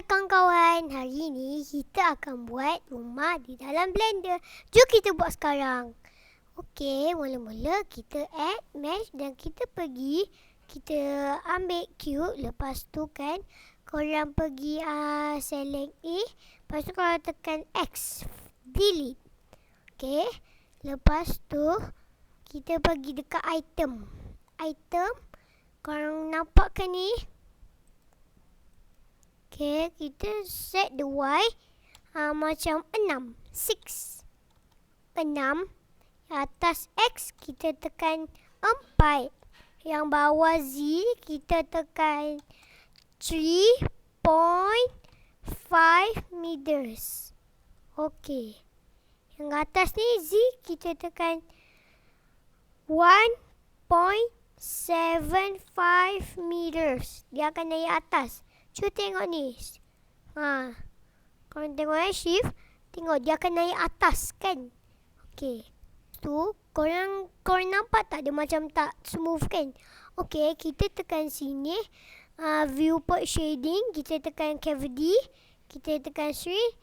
kawan-kawan, hari ni kita akan buat rumah di dalam blender. Jom kita buat sekarang. Okey, mula-mula kita add mesh dan kita ambil cube. Lepas tu kan, korang pergi select A. Lepas tu korang tekan X, delete. Okey, lepas tu kita pergi dekat item. Korang nampak ke ni? Okay, kita set the Y macam 6. 6. Atas X kita tekan 4. Yang bawah Z kita tekan 3.5 meters. Okay. Yang atas ni Z kita tekan 1.75 meters. Dia akan naik atas. Cuba tengok ni. Korang tengok shift. Tengok dia akan naik atas kan. Okey. Tu korang nampak tak dia macam tak smooth kan. Okey, kita tekan sini. Viewport shading. Kita tekan cavity. Kita tekan shrink.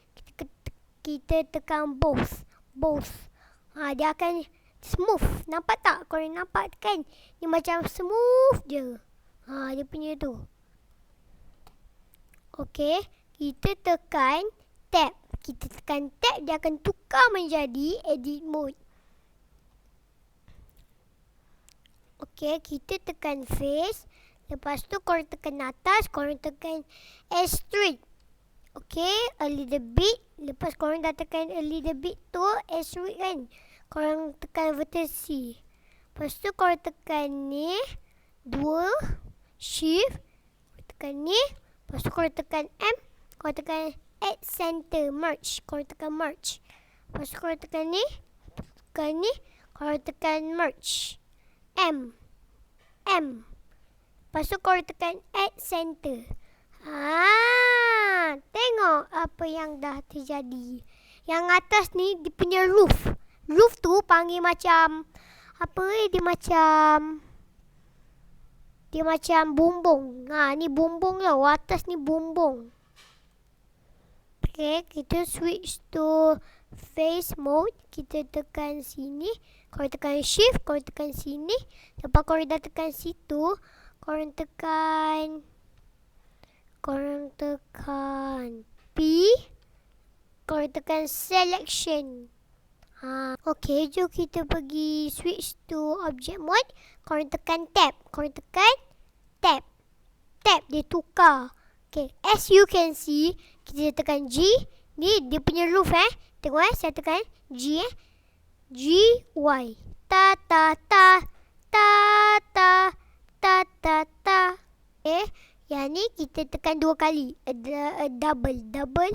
Kita tekan both. Dia akan smooth. Nampak tak? Korang nampak kan? Dia macam smooth je. Dia punya tu. Okey, kita tekan tab. Dia akan tukar menjadi edit mode. Okey, kita tekan face. Lepas tu korang tekan atas, korang tekan extrude. Okey, a little bit. Lepas korang dah tekan a little bit tu, extrude kan. Korang tekan vertex. Lepas tu korang tekan ni, 2 shift. Tekan ni. Lepas tu korang tekan M. Korang tekan add center, merge. Korang tekan merge. Lepas tu korang tekan ni. Korang tekan merge. M. Lepas tu korang tekan add center. Tengok apa yang dah terjadi. Yang atas ni dia punya roof. Roof tu panggil macam dia macam bumbung. Ni bumbung tau. Atas ni bumbung. Okay, kita switch to face mode. Kita tekan sini. Korang tekan shift. Korang tekan sini. Lepas korang dah tekan situ, korang tekan P. Korang tekan selection. Okay, jom kita pergi switch to object mode. Korang tekan tab. Tab dia tukar. Okay, as you can see, kita tekan G. Ni dia punya roof Tengok saya tekan G G, Y. Ta. Okay, yang ni kita tekan 2 kali. Double.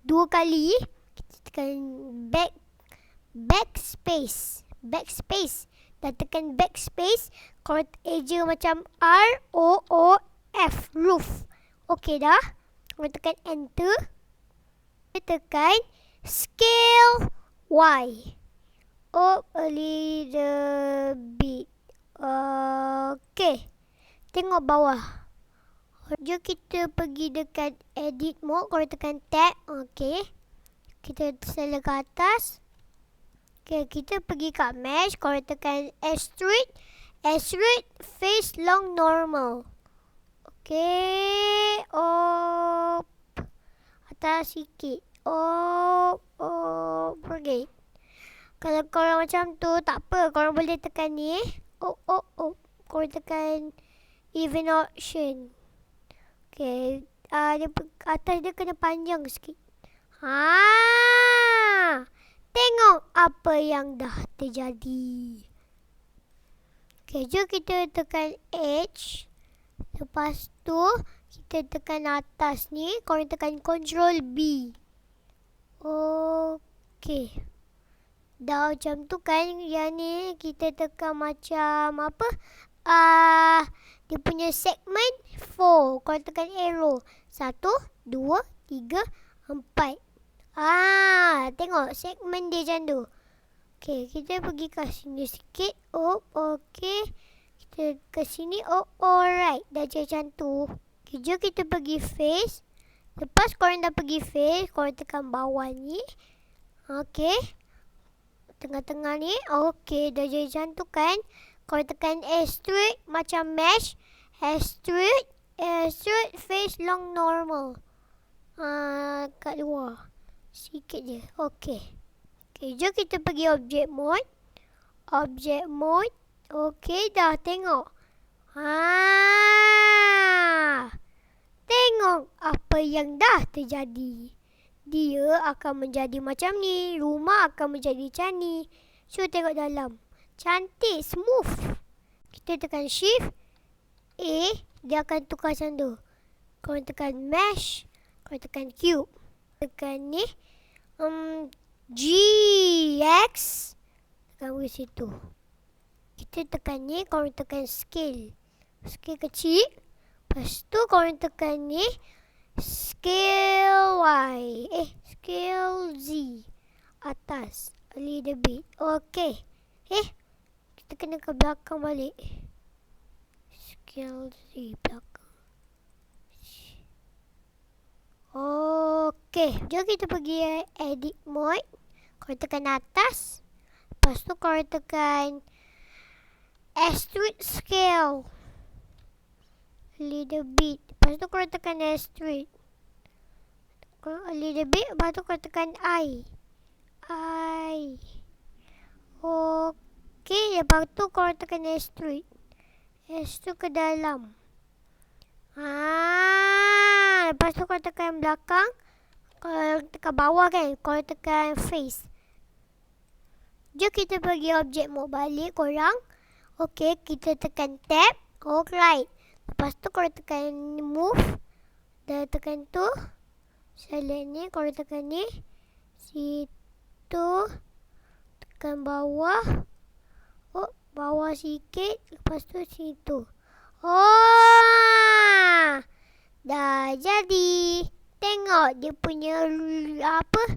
2 kali. Kita tekan backspace. Dah tekan backspace. Korang eja macam ROOF. Roof. Okey dah. Korang tekan enter. Kita tekan scale Y. Up a little bit. Okey. Tengok bawah. Jom kita pergi dekat edit mode. Korang tekan tab. Okey. Kita select ke atas. Okay, kita pergi kat mesh. Korang tekan extrude. Face long normal. Okay. Atas sikit. Okay. Kalau korang macam tu, tak apa. Korang boleh tekan ni. Korang tekan even option. Okay. Atas dia kena panjang sikit. Tengok apa yang dah terjadi. Okay, jom kita tekan H. Lepas tu, kita tekan atas ni. Korang tekan Ctrl B. Okay. Dah macam tu kan. Yang ni kita tekan macam apa? Dia punya segment 4. Korang tekan arrow. 1, 2, 3, 4. Tengok segmen dia macam tu. Okay, kita pergi ke sini sikit. Okay. Kita ke sini. Alright. Dah macam tu. Okay, jom kita pergi face. Lepas korang dah pergi face, korang tekan bawah ni. Okey. Tengah-tengah ni. Okey, dah jadi cantik kan? Korang tekan extrude macam mesh. Extrude face long normal. Kat luar. Sikit je. Okey. Okey, jom kita pergi object mode. Object mode. Okey, dah tengok. Tengok apa yang dah terjadi. Dia akan menjadi macam ni. Rumah akan menjadi macam ni. Cuba tengok dalam. Cantik, smooth. Kita tekan shift A, dia akan tukar macam tu. Korang tekan mesh, korang tekan cube. Tekan ni GX, tekan di situ. Kita tekan ni, korang tekan scale. Scale kecil. Lepas tu korang tekan ni scale Y. Scale Z. Atas. A little bit. Okay. Kita kena ke belakang balik. Scale Z belakang. Okay. Jom kita pergi edit mode. Korang tekan atas. Lepas tu korang tekan extrude scale. Little bit. Lepas tu korang tekan extrude. A little bit. Lepas tu korang tekan I. Okay. Lepas tu korang tekan extrude. Extrude ke dalam. Lepas tu korang tekan belakang. Korang tekan bawah kan. Korang tekan face. Jom kita pergi object mode balik korang. Okay. Kita tekan tab. Alright. Lepas tu korang tekan move. Dah tekan tu. Select ni. Korang tekan ni. Situ. Tekan bawah. Bawah sikit. Lepas tu situ. Dah jadi. Tengok dia punya apa?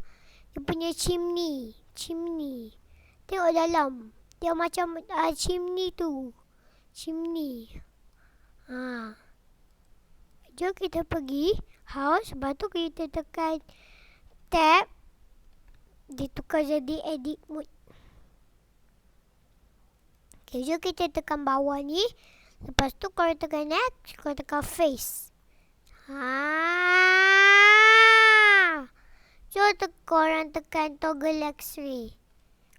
Dia punya chimney. Tengok dalam. Dia macam chimney tu. Chimney. Jom kita pergi house. Lepas tu kita tekan tab. Dia tukar jadi edit mode. Okay, jom kita tekan bawah ni. Lepas tu korang tekan next. Korang tekan face. Jom korang tekan toggle x-ray.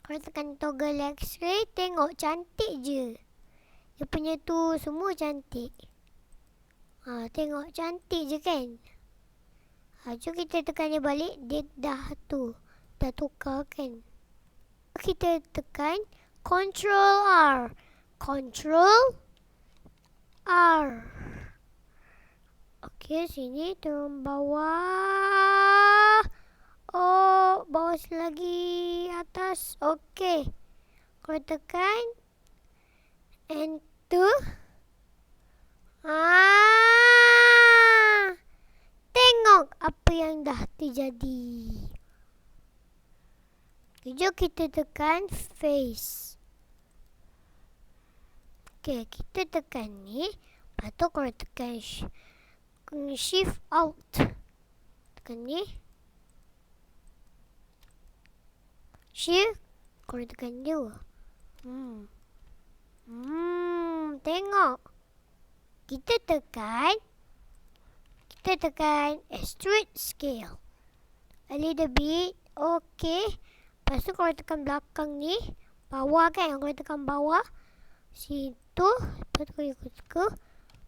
Korang tekan toggle x-ray. Tengok cantik je. Dia punya tu semua cantik. Tengok cantik je kan. Jom kita tekan dia balik. Dia dah tu. Dah tukar kan. Kita tekan Ctrl R. Ctrl R. Okey, sini turun bawah. Bawah lagi atas. Okey. Korang tekan Enter. Tengok apa yang dah terjadi. Jom kita tekan face. Okay, kita tekan ni. Lepas tu korang tekan shift out. Tekan ni. Shift. Korang tekan dia. Tengok. Kita tekan extrude scale. A little bit. Okay. Lepas tu korang tekan belakang ni. Bawah kan. Korang tekan bawah. Situ. Lepas tu korang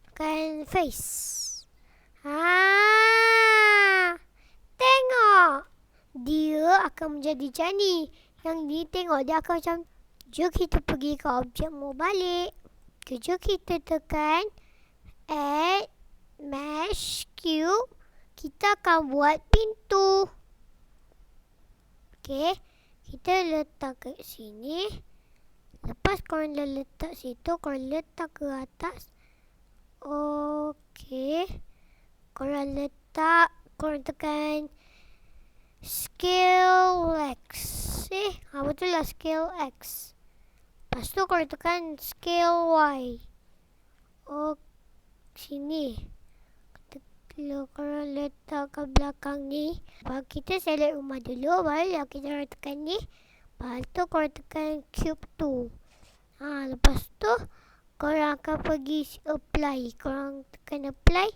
tekan face. Tengok. Dia akan menjadi macam ni. Yang ni tengok. Dia akan macam. Jom kita pergi ke objek mode balik. Jom kita tekan add mesh cube. Kita akan buat pintu. Okay. Kita letak kat sini. Lepas korang dah letak situ, korang letak ke atas. Okay. Korang letak. Korang tekan scale X. Betul lah scale X. Lepas tu korang tekan scale Y. Sini. Kalau korang letak ke belakang ni, baru kita select rumah dulu, baru kita tekan ni. Lepas tu korang tekan cube tu. Lepas tu korang akan pergi apply. Korang tekan apply.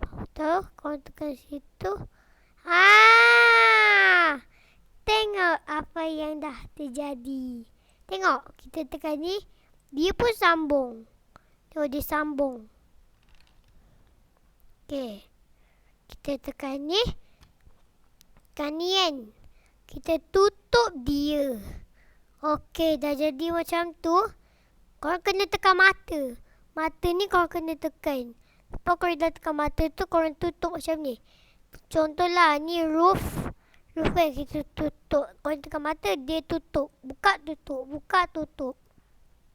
Lepas tu korang tekan situ. Tengok apa yang dah terjadi. Tengok, kita tekan ni. Dia pun sambung. Tengok dia sambung. Okay. Kita tekan ni. Tekan ni kan. Kita tutup dia. Okay, dah jadi macam tu. Korang kena tekan mata. Mata ni korang kena tekan. Lepas korang dah tekan mata tu, korang tutup macam ni. Contohlah, ni roof. Roof kan kita tutup. Korang tekan mata, dia tutup. Buka, tutup. Buka, tutup.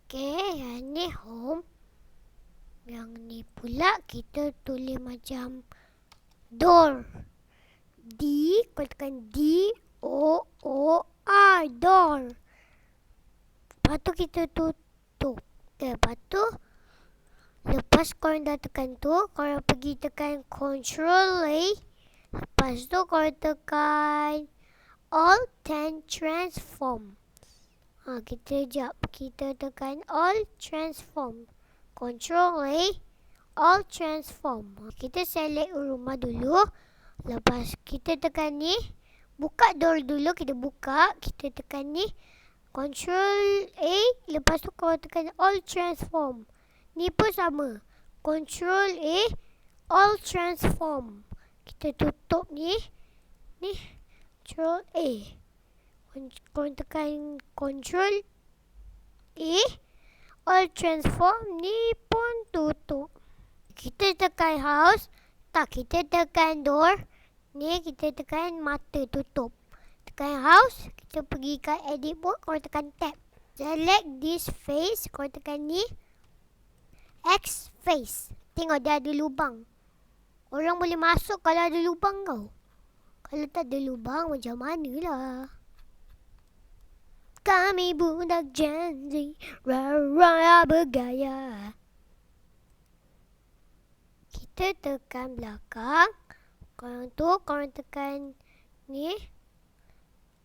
Okay, yang ni home. Yang ni pula kita tulis macam door. D, korang tekan D-O-O-R. Door. Lepas tu kita tutup. Okay, lepas tu lepas korang dah tekan tu, korang pergi tekan Control A. Lepas tu korang tekan Alt and Transform. Kita tekan Alt Transform. Control A, Alt Transform. Kita select rumah dulu. Lepas kita tekan ni, buka door dulu, kita buka. Kita tekan ni, Control A. Lepas tu korang tekan Alt Transform. Ni pun sama. Control A, Alt Transform. Kita tutup ni. Ni. Control A. Korang tekan Control A, Alt Transform. Ni pun tutup. Kita tekan house. Tak, kita tekan door. Ni kita tekan mata tutup. Tekan house. Kita pergi ke edit mode. Korang tekan tab. Select this face. Korang tekan ni. X face. Tengok dia ada lubang. Orang boleh masuk kalau ada lubang kau. Kalau tak ada lubang macam mana lah. Kami budak janji. Raya bergaya. Kita tekan belakang. Korang tekan ni.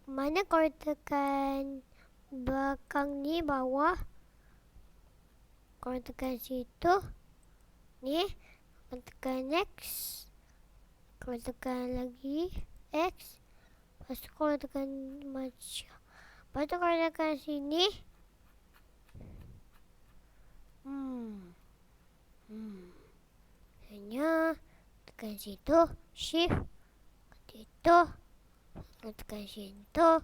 Mana korang tekan belakang ni bawah. Korang tekan situ. Ni. Korang tekan next. Korang tekan lagi X. Lepas tu korang tekan macam. Lepas tu korang tekan sini. Hanya tekan situ. Shift. Situ. Tekan situ.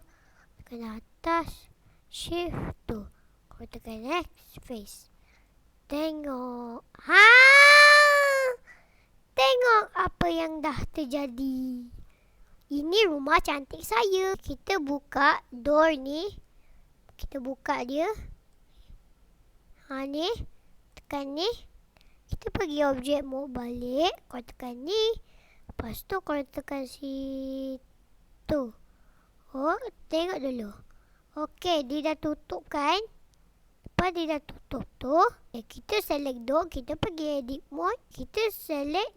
Tekan atas. Shift tu. Korang tekan next face. Tengok. Tengok apa yang dah terjadi. Ini rumah cantik saya. Kita buka door ni. Kita buka dia. Ni. Tekan ni. Kita pergi objek mode balik. Korang tekan ni. Lepas tu korang tekan situ. Tengok dulu. Okey, dia dah tutup kan? Lepas dia dah tutup tu. Kita select door. Kita pergi edit mode. Kita select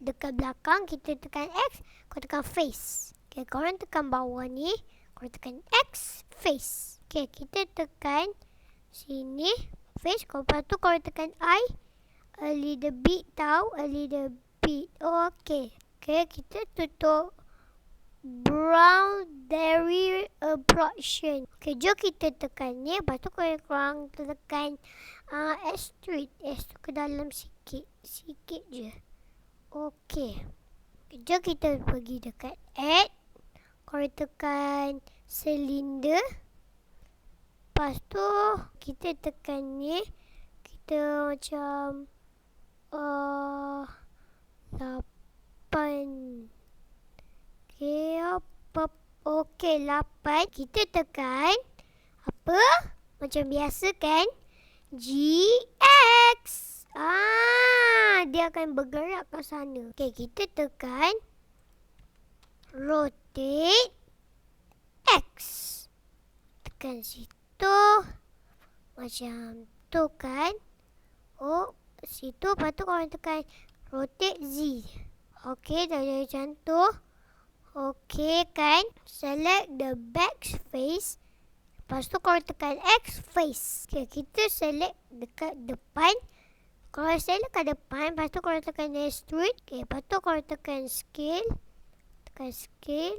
dekat belakang. Kita tekan X. Korang tekan face. Okay, korang tekan bawah ni. Korang tekan X face. Okay, kita tekan sini. Face. Lepas tu korang tekan I. A little bit tau. A little bit. Okay. Okay, kita tutup boundary approach. Okay, jom kita tekan ni. Lepas tu korang tekan S3. S tu ke dalam sikit. Sikit je. Okay. Jom kita pergi dekat add. Korang tekan cylinder. Lepas tu kita tekan ni. Kita macam 8. Okay, apa? Okay, 8. Kita tekan apa? Macam biasa kan? GX. Dia akan bergerak ke sana. Okay, kita tekan rotate X. Tekan situ. Macam tu kan? Situ. Lepas tu korang tekan rotate Z. Okey, dah jadi macam tu. Okey kan? Select the back face. Lepas tu korang tekan X face. Okay, kita select dekat depan. Kalau select kat depan, lepas tu korang tekan extrude. Okay, lepas tu korang tekan scale. Tekan scale.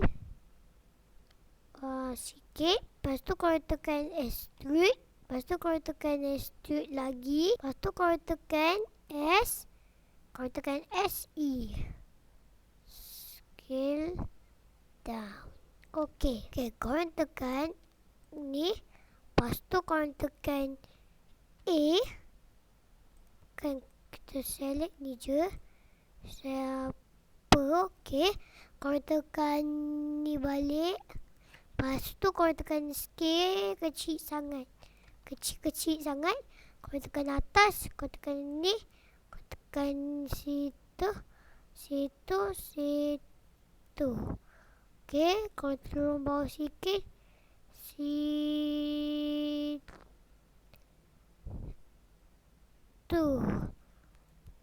Sikit. Lepas tu korang tekan extrude. Lepas tu korang tekan extrude lagi. Lepas tu korang tekan S. Korang tekan SE. Scale down. Okay. Okay, korang tekan ni. Lepas tu korang tekan A. Kan kita select ni je. Siapa? Okay. Korang tekan ni balik. Lepas tu korang tekan scale kecil sangat. Kecil-kecil sangat. Korang tekan atas. Korang tekan ni. Korang tekan situ. Situ. Situ. Okay. Korang turun bawah sikit. Situ.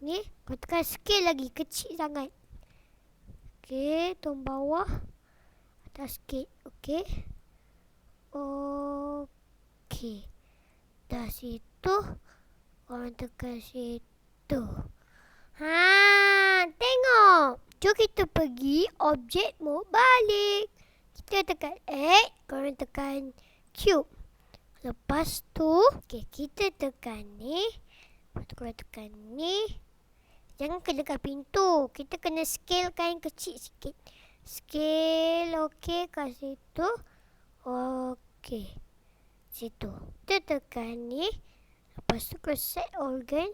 Ni. Korang tekan scale lagi. Kecil sangat. Okay. Turun bawah. Atas sikit. Okay. Okay. Dah situ. Korang tekan situ. Tengok. Jom kita pergi objek mode balik. Kita tekan X. Korang tekan cube. Lepas tu, okay, kita tekan ni. Lepas tu korang tekan ni. Jangan kena dekat pintu. Kita kena scalekan kecil sikit. Scale. Okay, kat situ. Okay. Situ. Kita tekan ni. Lepas tu korang set organ.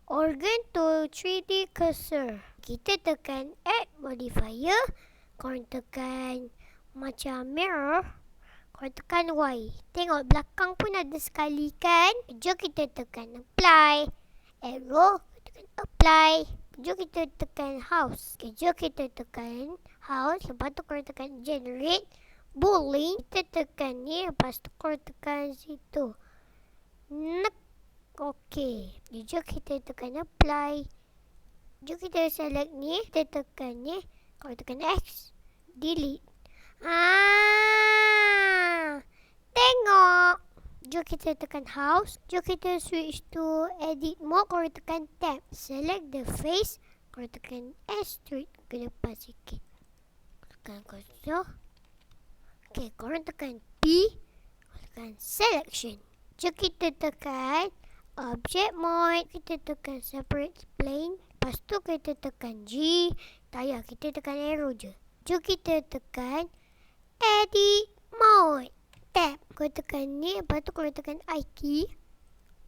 Organ to 3D cursor. Kita tekan add modifier. Korang tekan macam mirror. Korang tekan Y. Tengok belakang pun ada sekali kan. Jom kita tekan apply. Arrow. Tekan apply. Jom kita tekan house. Okay, jom kita tekan house. Lepas tu korang tekan generate. Boolean. Kita tekan ni. Lepas tu korang tekan situ. Okey. Jom kita tekan apply. Jom kita select ni. Kita tekan ni. Korang tekan X. Delete. Tengok. Jom kita tekan house. Jom kita switch to edit mode. Korang tekan tab. Select the face. Korang tekan extrude ke depan sikit. Tekan kosong. Okay, korang tekan P. Korang tekan selection. Jom kita tekan object mode. Kita tekan separate plane. Lepas tu kita tekan G. Tak payah, kita tekan arrow je. Jom kita tekan edit mode. Tab. Korang tekan ni. Lepas tu korang tekan I key.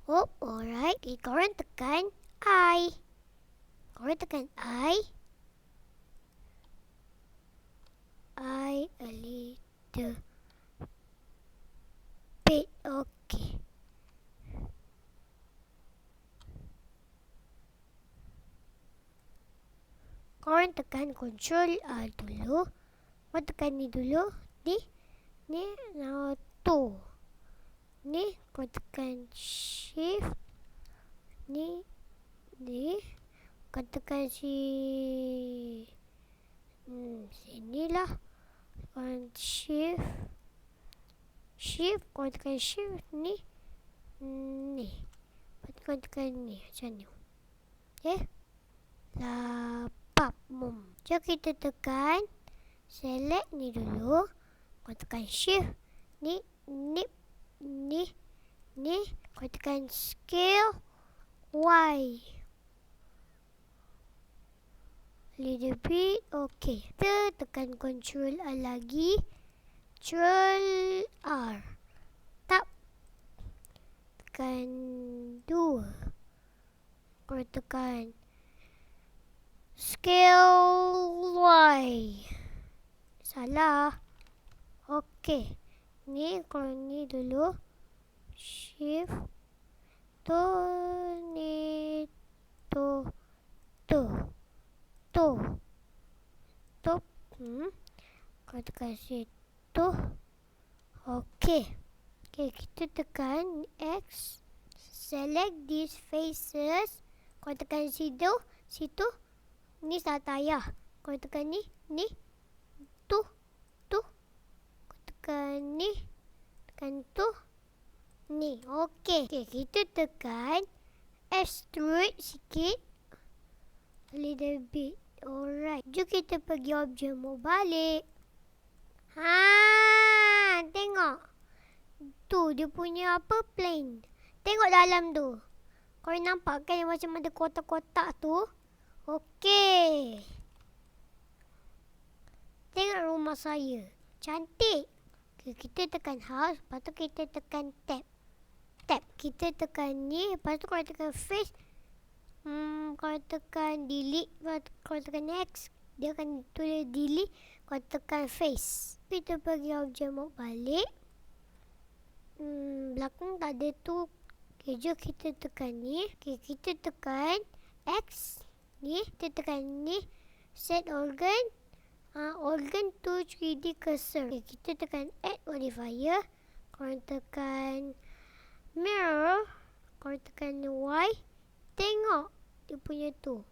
Oh, alright. Okay, korang tekan I. Korang tekan I a little bit. Okay. Korang tekan Ctrl R dulu. Korang tekan ni dulu. Ni. Now 2. Ni. Korang tekan Shift. Ni. Korang tekan sinilah. Korang Shift. Korang tekan Shift. Ni. Korang tekan ni. Macam ni. Okay. Jom kita tekan select ni dulu. Korang tekan shift. Ni. Korang tekan scale Y. Little bit. Okay. Kita tekan Ctrl R lagi. Ctrl R. Tap. Tekan 2. Korang tekan scale Y. Salah. Okey. Ni korang ni dulu. Shift. Ni. Korang tekan situ. Okey. Okay, kita tekan X. Select these faces. Korang tekan situ. Ni tak payah. Korang tekan ni. Ni. Tu. Tu. Korang tekan ni. Tekan tu. Ni. Okey. Okay, kita tekan extrude sikit. A little bit. Alright. Jom kita pergi objek mau balik. Tengok. Tu dia punya apa? Plane. Tengok dalam tu. Korang nampak kan yang macam ada kotak-kotak tu? Okey. Tengok rumah saya. Cantik. Okay, kita tekan house. Lepas tu kita tekan tab. Tab. Kita tekan ni. Lepas tu korang tekan face. Korang tekan delete. Lepas tu korang tekan next. Dia akan tulis delete. Korang tekan face. Kita pergi objek mau balik. Belakang tak ada tu. Okay, jom kita tekan ni. Okay, kita tekan X. Ni. Kita tekan ni. Set organ. Organ to 3D cursor. Okay, kita tekan add modifier. Korang tekan mirror. Korang tekan Y. Tengok. Dia punya tu.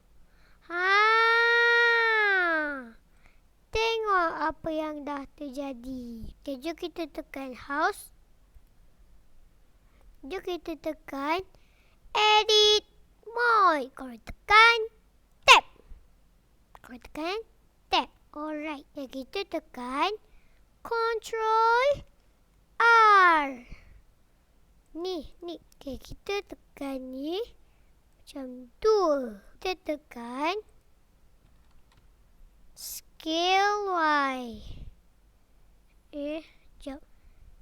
Tengok apa yang dah terjadi. Okay, jom kita tekan house. Jom kita tekan edit mode. Korang tekan tab. Korang tekan tab. Alright. Dan kita tekan Ctrl R. Ni. Okay, kita tekan ni. Macam tu. Kita tekan scale Y. Sekejap.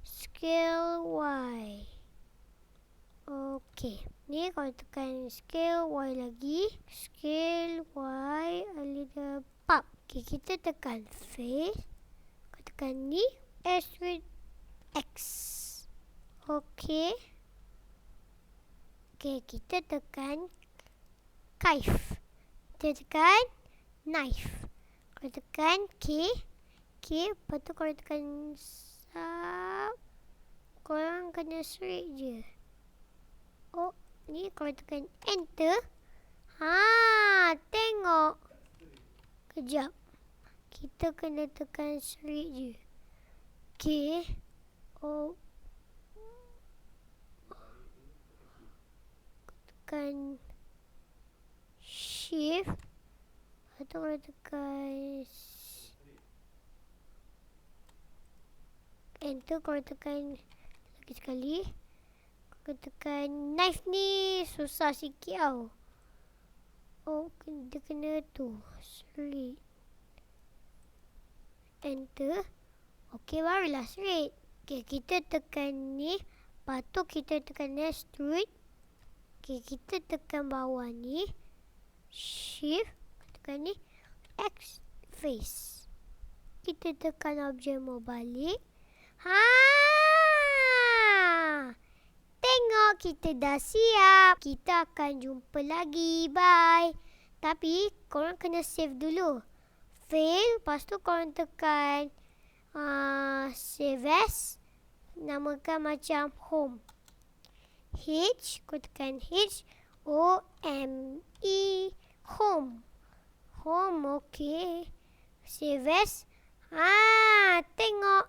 Scale Y. Okey. Ni kalau tekan scale Y lagi. Scale Y a little up. Okey, kita tekan face. Kalau tekan ni. S with X. Okey. Okey, kita tekan knife. Kita tekan knife. Kalau tekan K. Lepas tu kalau tekan sub. Korang kena straight je. Oh, ni kalau tekan enter. Tengok. Kejap. Kita kena tekan straight je. Okay. Oh. Tekan shift. Atau kalau tekan enter. Kalau tekan lagi sekali. Kalau tekan knife ni susah sikit tau. Oh, dia kena tu. Straight. Enter. Okey, barulah straight. Okay, kita tekan ni. Lepas tu kita tekan extrude. Okay, kita tekan bawah ni. Shift. Tekan ni. X face. Kita tekan objek mau balik. Tengok, kita dah siap. Kita akan jumpa lagi. Bye. Tapi, korang kena save dulu. Fail. Lepas tu korang tekan save as. Namakan macam home. H. Korang tekan H. O-M-E. Home. Home. Okay. Save as. Tengok.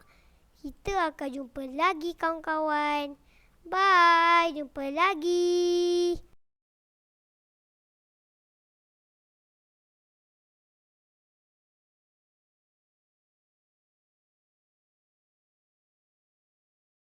Kita akan jumpa lagi kawan-kawan. Bye. Jumpa lagi.